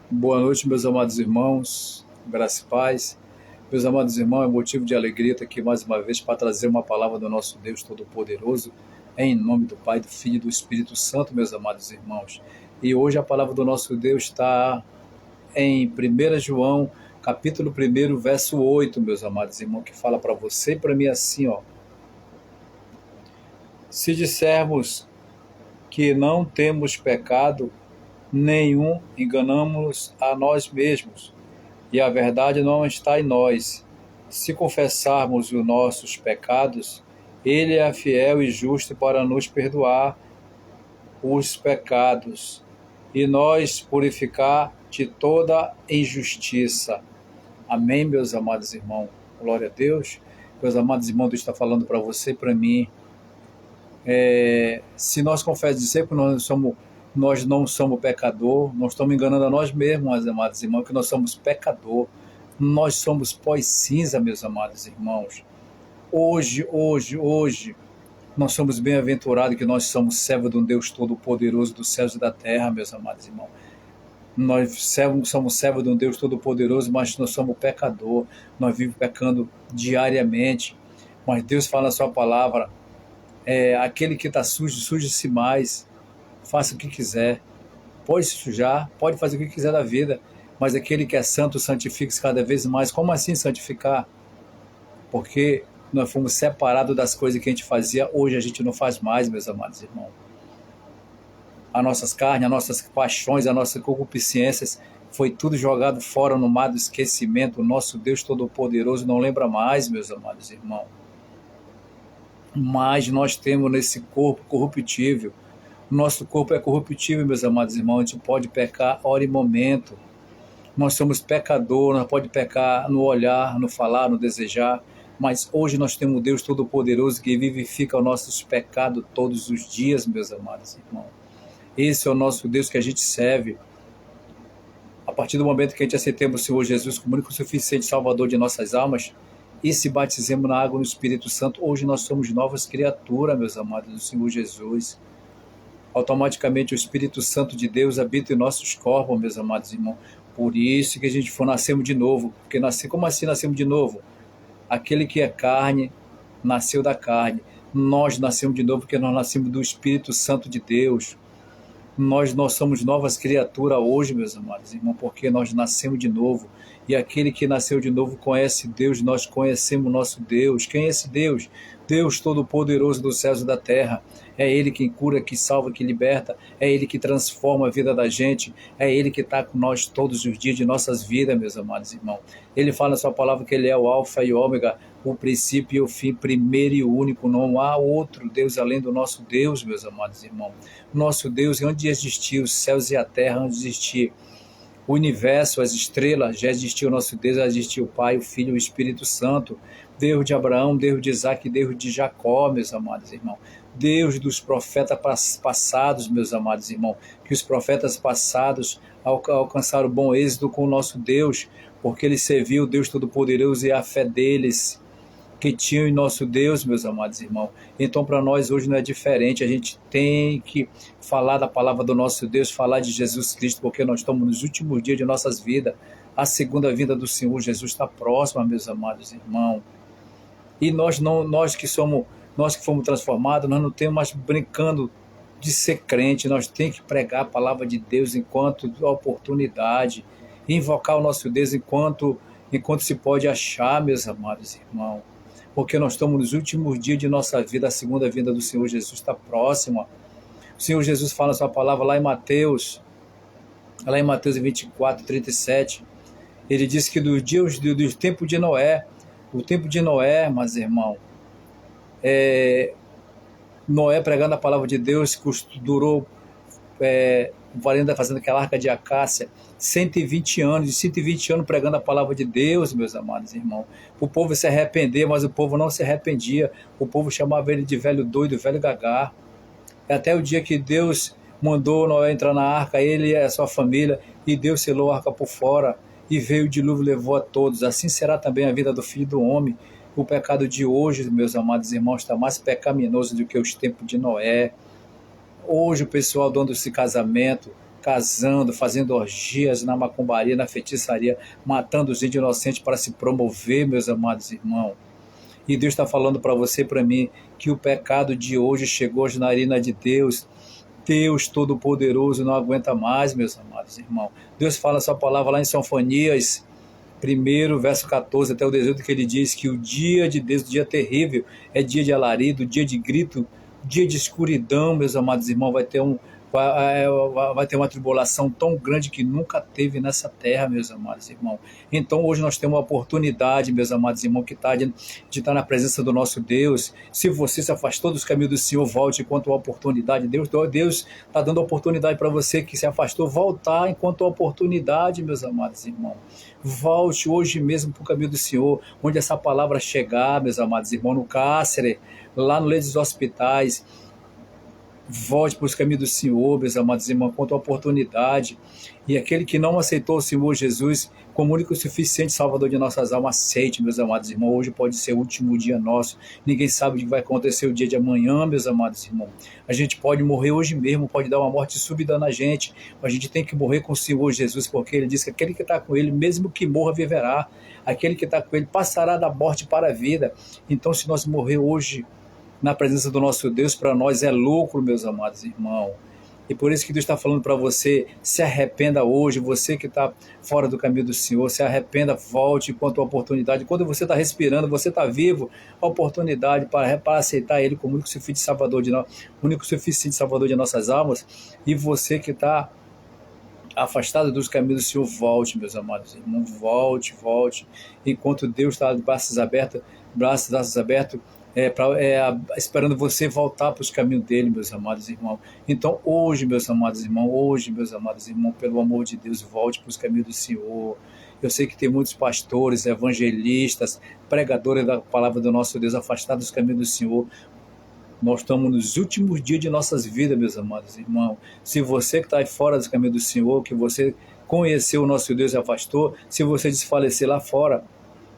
Boa noite, meus amados irmãos, graça e paz. Meus amados irmãos, é motivo de alegria estar aqui mais uma vez para trazer uma palavra do nosso Deus Todo-Poderoso, em nome do Pai, do Filho e do Espírito Santo, meus amados irmãos. E hoje a palavra do nosso Deus está em 1 João, capítulo 1, verso 8, meus amados irmãos, que fala para você e para mim assim, ó. Se dissermos que não temos pecado nenhum, enganamos a nós mesmos, e a verdade não está em nós. Se confessarmos os nossos pecados, Ele é fiel e justo para nos perdoar os pecados e nos purificar de toda injustiça. Amém, meus amados irmãos? Glória a Deus. Meus amados irmãos, Deus está falando para você e para mim. Se nós confessamos que nós não somos pecador, nós estamos enganando a nós mesmos, meus amados irmãos, que nós somos pecador, nós somos pó e cinza, meus amados irmãos. Hoje, nós somos bem-aventurados que nós somos servos de um Deus Todo-Poderoso dos céus e da terra, meus amados irmãos. Nós somos servos de um Deus Todo-Poderoso, mas nós somos pecador, nós vivemos pecando diariamente, mas Deus fala na sua palavra, aquele que está sujo, suje-se mais, faça o que quiser, pode se sujar, pode fazer o que quiser da vida, mas aquele que é santo, santifique-se cada vez mais. Como assim santificar? Porque nós fomos separados das coisas que a gente fazia, hoje a gente não faz mais, meus amados irmãos. As nossas carnes, as nossas paixões, as nossas concupiscências, foi tudo jogado fora no mar do esquecimento. O nosso Deus Todo-Poderoso não lembra mais, meus amados irmãos. Mas nós temos nesse corpo corruptível. Nosso corpo é corruptível, meus amados irmãos. A gente pode pecar hora e momento. Nós somos pecadores, nós podemos pecar no olhar, no falar, no desejar. Mas hoje nós temos um Deus Todo-Poderoso que vivifica os nossos pecados todos os dias, meus amados irmãos. Esse é o nosso Deus que a gente serve. A partir do momento que a gente aceitemos o Senhor Jesus como único e suficiente Salvador de nossas almas, e se batizemos na água e no Espírito Santo, hoje nós somos novas criaturas, meus amados, do Senhor Jesus. Automaticamente o Espírito Santo de Deus habita em nossos corpos, meus amados irmãos. Por isso que a gente nascemos de novo. Porque como assim nascemos de novo? Aquele que é carne, nasceu da carne. Nós nascemos de novo porque nós nascemos do Espírito Santo de Deus. Nós somos novas criaturas hoje, meus amados irmãos, porque nós nascemos de novo. E aquele que nasceu de novo conhece Deus, nós conhecemos o nosso Deus. Quem é esse Deus? Deus Todo-Poderoso dos céus e da terra. É Ele que cura, que salva, que liberta. É Ele que transforma a vida da gente. É Ele que está com nós todos os dias de nossas vidas, meus amados irmãos. Ele fala na sua palavra que Ele é o alfa e o ômega, o princípio e o fim, primeiro e único. Não há outro Deus além do nosso Deus, meus amados irmãos. Nosso Deus, onde existir os céus e a terra, onde existir o universo, as estrelas, já existiu o nosso Deus, já existiu o Pai, o Filho e o Espírito Santo. Deus de Abraão, Deus de Isaac, Deus de Jacó, meus amados irmãos. Deus dos profetas passados, meus amados irmãos. Que os profetas passados alcançaram bom êxito com o nosso Deus, porque eles serviam o Deus Todo-Poderoso e a fé deles que tinham em nosso Deus, meus amados irmãos. Então, para nós hoje não é diferente. A gente tem que falar da palavra do nosso Deus, falar de Jesus Cristo, porque nós estamos nos últimos dias de nossas vidas. A segunda vinda do Senhor Jesus está próxima, meus amados irmãos. E nós que fomos transformados, nós não temos mais brincando de ser crente. Nós temos que pregar a palavra de Deus enquanto oportunidade, invocar o nosso Deus enquanto se pode achar, meus amados irmãos. Porque nós estamos nos últimos dias de nossa vida, a segunda vinda do Senhor Jesus está próxima. O Senhor Jesus fala a sua palavra lá em Mateus 24, 37, ele diz que do tempo de Noé, o tempo de Noé, meus irmãos, Noé pregando a palavra de Deus, que durou, valendo fazendo aquela arca de acácia, 120 anos pregando a palavra de Deus, meus amados irmãos. O povo se arrepender, mas o povo não se arrependia. O povo chamava ele de velho doido, velho gagá. Até o dia que Deus mandou Noé entrar na arca, ele e a sua família, e Deus selou a arca por fora, e veio o dilúvio e levou a todos. Assim será também a vida do Filho do Homem. O pecado de hoje, meus amados irmãos, está mais pecaminoso do que os tempos de Noé. Hoje o pessoal dando-se casamento casando, fazendo orgias na macumbaria, na feitiçaria, matando os índios inocentes para se promover, meus amados irmãos. E Deus está falando para você e para mim que o pecado de hoje chegou às narinas de Deus. Deus Todo-Poderoso não aguenta mais, meus amados irmãos. Deus fala a sua palavra lá em Sofonias 1, verso 14 até o 18, que ele diz que o dia de Deus, o dia terrível, é dia de alarido, dia de grito, dia de escuridão, meus amados irmãos. Vai ter uma tribulação tão grande que nunca teve nessa terra, meus amados irmãos. Então hoje nós temos uma oportunidade, meus amados irmãos, que está de estar na presença do nosso Deus. Se você se afastou dos caminhos do Senhor, volte enquanto a oportunidade. Deus está dando a oportunidade para você que se afastou, voltar enquanto a oportunidade, meus amados irmãos. Volte hoje mesmo para o caminho do Senhor, onde essa palavra chegar, meus amados irmãos, no cárcere, lá no leito dos hospitais. Volte para os caminhos do Senhor, meus amados irmãos, quanto a oportunidade. E aquele que não aceitou o Senhor Jesus como único e suficiente Salvador de nossas almas, aceite, meus amados irmãos. Hoje pode ser o último dia nosso. Ninguém sabe o que vai acontecer o dia de amanhã, meus amados irmãos. A gente pode morrer hoje mesmo, pode dar uma morte súbita na gente. A gente tem que morrer com o Senhor Jesus, porque Ele diz que aquele que está com Ele, mesmo que morra, viverá. Aquele que está com Ele passará da morte para a vida. Então, se nós morrer hoje na presença do nosso Deus, para nós é lucro, meus amados irmãos. E por isso que Deus está falando para você, se arrependa hoje, você que está fora do caminho do Senhor, se arrependa, volte enquanto a oportunidade. Quando você está respirando, você está vivo, a oportunidade para aceitar Ele como único suficiente Salvador de nossas almas. E você que está afastado dos caminhos do Senhor, volte, meus amados irmãos, volte. Enquanto Deus está de braços abertos, esperando você voltar para os caminhos dele, meus amados irmãos. Então hoje, meus amados irmãos, pelo amor de Deus, volte para os caminhos do Senhor. Eu sei que tem muitos pastores, evangelistas, pregadores da palavra do nosso Deus afastados dos caminhos do Senhor. Nós estamos nos últimos dias de nossas vidas, meus amados irmãos. Se você que está aí fora dos caminhos do Senhor, que você conheceu o nosso Deus e afastou, se você desfalecer lá fora,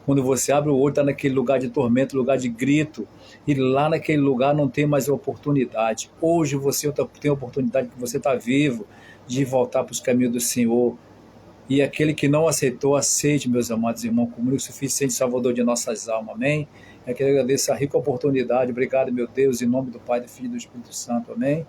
quando você abre o olho, está naquele lugar de tormento, lugar de grito, e lá naquele lugar não tem mais oportunidade. Hoje você tem a oportunidade, que você está vivo, de voltar para os caminhos do Senhor. E aquele que não aceitou, aceite, meus amados irmãos, como o suficiente Salvador de nossas almas. Amém? Eu quero agradecer a rica oportunidade. Obrigado, meu Deus, em nome do Pai, do Filho e do Espírito Santo. Amém?